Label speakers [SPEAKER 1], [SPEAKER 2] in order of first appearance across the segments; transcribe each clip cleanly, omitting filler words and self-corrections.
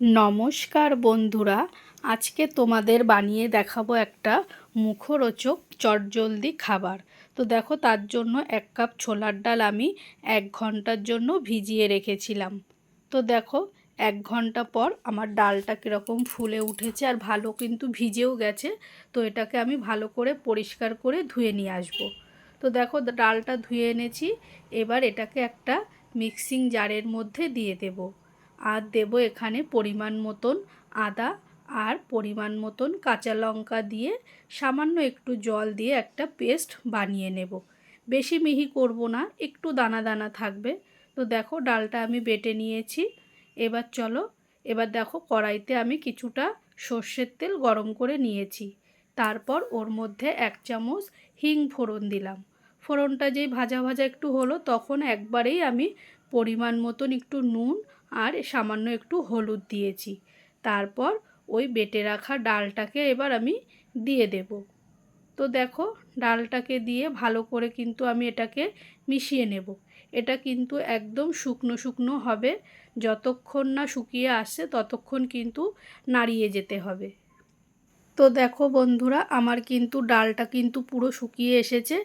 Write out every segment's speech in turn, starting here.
[SPEAKER 1] নমস্কার বন্ধুরা, আজকে তোমাদের বানিয়ে দেখাবো একটা মুখরোচক চটজলদি খাবার। তো দেখো, তার জন্য 1 কাপ ছোলার ডাল আমি 1 ঘন্টার জন্য ভিজিয়ে রেখেছিলাম। তো দেখো, 1 ঘন্টা পর আমার ডালটা কীরকম ফুলে উঠেছে আর ভালো কিন্তু ভিজেও গেছে। তো এটাকে আমি ভালো করে পরিষ্কার করে ধুয়ে নিয়ে আসবো। তো দেখো, ডালটা ধুয়ে এনেছি। এবার এটাকে একটা মিক্সিং জারের মধ্যে দিয়ে দেবো। আর দেব এখানে পরিমাণ মতন আদা আর পরিমাণ মতন কাঁচা লঙ্কা দিয়ে সামান্য একটু জল দিয়ে একটা পেস্ট বানিয়ে নেব। বেশি মিহি করব না, একটু দানা দানা থাকবে। তো দেখো, ডালটা আমি বেটে নিয়েছি। এবার চলো, এবার দেখো কড়াইতে আমি কিছুটা সর্ষের তেল গরম করে নিয়েছি। তারপর ওর মধ্যে 1 চামচ হিং ফোড়ন দিলাম। ফোড়নটা যেই ভাজা ভাজা একটু হলো, তখন একবারেই আমি পরিমাণ মতন একটু নুন আর সামান্য একটু হলুদ দিয়েছি। তারপর ওই বেটে রাখা ডালটাকে এবার আমি দিয়ে দেব। তো দেখো, ডালটাকে দিয়ে ভালো করে কিন্তু আমি এটাকে মিশিয়ে নেব। এটা কিন্তু একদম শুকনো শুকনো হবে। যতক্ষণ না শুকিয়ে আসছে ততক্ষণ কিন্তু নাড়িয়ে যেতে হবে। তো দেখো বন্ধুরা, আমার কিন্তু ডালটা কিন্তু পুরো শুকিয়ে এসেছে।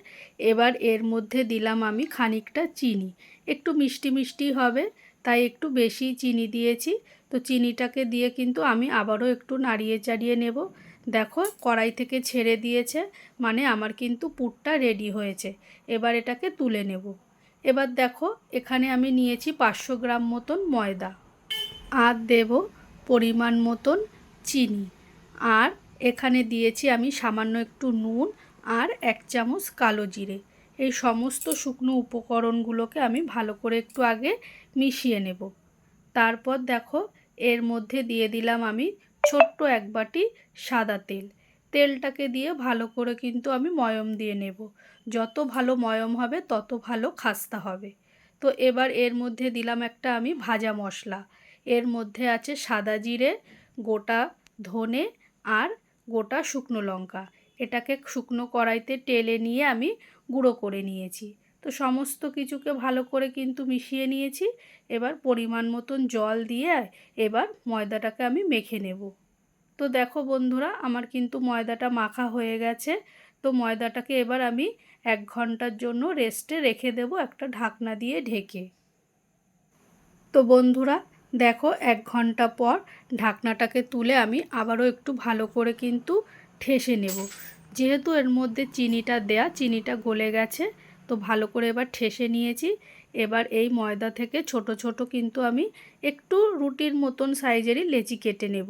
[SPEAKER 1] এবার এর মধ্যে দিলাম আমি খানিকটা চিনি। একটু মিষ্টি মিষ্টি হবে, তাই একটু বেশি চিনি দিয়েছি। তো চিনিটাকে দিয়ে কিন্তু আমি আবারও একটু নাড়িয়ে চাড়িয়ে নেব। দেখো, কড়াই থেকে ছেড়ে দিয়েছে, মানে আমার কিন্তু পুরটা রেডি হয়েছে। এবার এটাকে তুলে নেব। এবার দেখো, এখানে আমি নিয়েছি 500 গ্রাম মতন ময়দা আর দেব পরিমাণ মতন চিনি। আর এখানে দিয়েছি আমি সামান্য একটু নুন আর 1 চামচ কালো জিরে। এই সমস্ত শুকনো উপকরণগুলোকে আমি ভালো করে একটু আগে মিশিয়ে নেব। তারপর দেখো, এর মধ্যে দিয়ে দিলাম আমি ছোট্ট 1 বাটি সাদা তেল। তেলটাকে দিয়ে ভালো করে কিন্তু আমি ময়ম দিয়ে নেব। যত ভালো ময়ম হবে তত ভালো খাস্তা হবে। তো এবার এর মধ্যে দিলাম একটা আমি ভাজা মশলা। এর মধ্যে আছে সাদা জিরে, গোটা ধনে আর গোটা শুকনো লঙ্কা। এটাকে শুকনো কড়াইতে টেলে নিয়ে আমি গুঁড়ো করে নিয়েছি। তো সমস্ত কিছুকে ভালো করে কিন্তু মিশিয়ে নিয়েছি। এবার পরিমাণ মতন জল দিয়ে এবার ময়দাটাকে আমি মেখে নেব। তো দেখো বন্ধুরা, আমার কিন্তু ময়দাটা মাখা হয়ে গেছে। তো ময়দাটাকে এবার আমি 1 ঘন্টার জন্য রেস্টে রেখে দেব, একটা ঢাকনা দিয়ে ঢেকে। তো বন্ধুরা দেখো, 1 ঘন্টা পর ঢাকনাটাকে তুলে আমি আবারও একটু ভালো করে কিন্তু ঠেসে নেব। যেহেতু এর মধ্যে চিনিটা দেয়া, চিনিটা গলে গেছে। তো ভালো করে এবার ঠেসে নিয়েছি। এবার এই ময়দা থেকে ছোট ছোট কিন্তু আমি একটু রুটির মতন সাইজেরই লেচি কেটে নেব।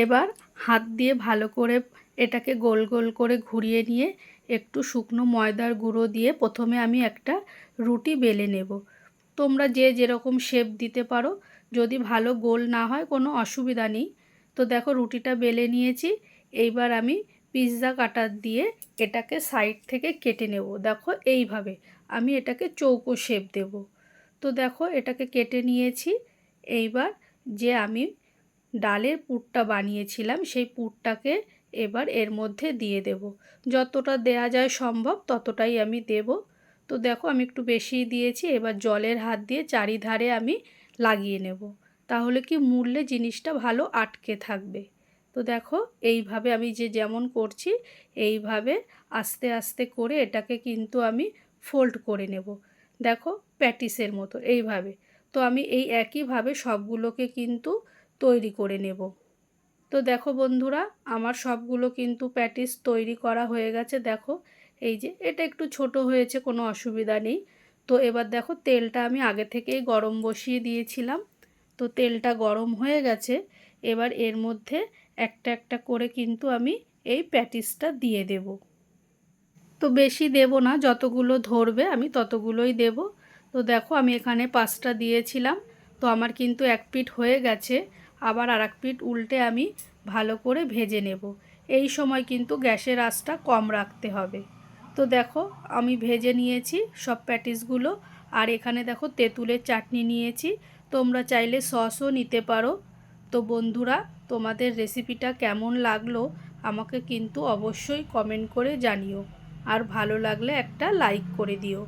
[SPEAKER 1] এবার হাত দিয়ে ভালো করে এটাকে গোল গোল করে ঘুরিয়ে নিয়ে একটু শুকনো ময়দার গুঁড়ো দিয়ে প্রথমে আমি একটা রুটি বেলে নেব। তোমরা যে যেরকম শেপ দিতে পারো, যদি ভালো গোল না হয় কোনো অসুবিধা নেই। তো দেখো, রুটিটা বেলে নিয়েছি। এইবার আমি পিৎজা কাটার দিয়ে এটাকে সাইড থেকে কেটে নেব। দেখো, এইভাবে আমি এটাকে চৌকো শেপ দেব। তো দেখো, এটাকে কেটে নিয়েছি। এইবার যে আমি ডালের পুরটা বানিয়েছিলাম, সেই পুরটাকে এবার এর মধ্যে দিয়ে দেব। যতটা দেয়া যায় সম্ভব ততটাই আমি দেব। তো দেখো, আমি একটু বেশিই দিয়েছি। এবার জলের হাত দিয়ে চারিধারে আমি লাগিয়ে নেব, তাহলে কি মুড়লে জিনিসটা ভালো আটকে থাকবে। তো দেখো, এইভাবে আমি যেমন করছি এইভাবে আস্তে আস্তে করে এটাকে কিন্তু আমি ফোল্ড করে নেব। দেখো, প্যাটিসের মতো এইভাবে। তো আমি এই একইভাবে সবগুলোকে কিন্তু তৈরি করে নেব। তো দেখো বন্ধুরা, আমার সবগুলো কিন্তু প্যাটিস তৈরি করা হয়ে গেছে। দেখো, এই যে এটা একটু ছোট হয়েছে, কোনো অসুবিধা নেই। তো এবার দেখো, তেলটা আমি আগে থেকেই গরম বসিয়ে দিয়েছিলাম। তো তেলটা গরম হয়ে গেছে। এবার এর মধ্যে একটা একটা করে কিন্তু আমি এই প্যাটিসটা দিয়ে দেব। তো বেশি দেব না, যতগুলো ধরবে আমি ততগুলোই দেব। তো দেখো, আমি এখানে 5টা দিয়েছিলাম। তো আমার কিন্তু 1 পিঠ হয়ে গেছে। আবার আর 1 পিঠ উল্টে আমি ভালো করে ভেজে নেব। এই সময় কিন্তু গ্যাসের আঁচটা কম রাখতে হবে। তো দেখো, আমি ভেজে নিয়েছি সব প্যাটিসগুলো। আর এখানে দেখো, তেঁতুলের চাটনি নিয়েছি। তোমরা চাইলে সসও নিতে পারো। তো বন্ধুরা, তোমাদের রেসিপিটা কেমন লাগলো আমাকে কিন্তু অবশ্যই কমেন্ট করে জানিও। আর ভালো লাগলে একটা লাইক করে দিও।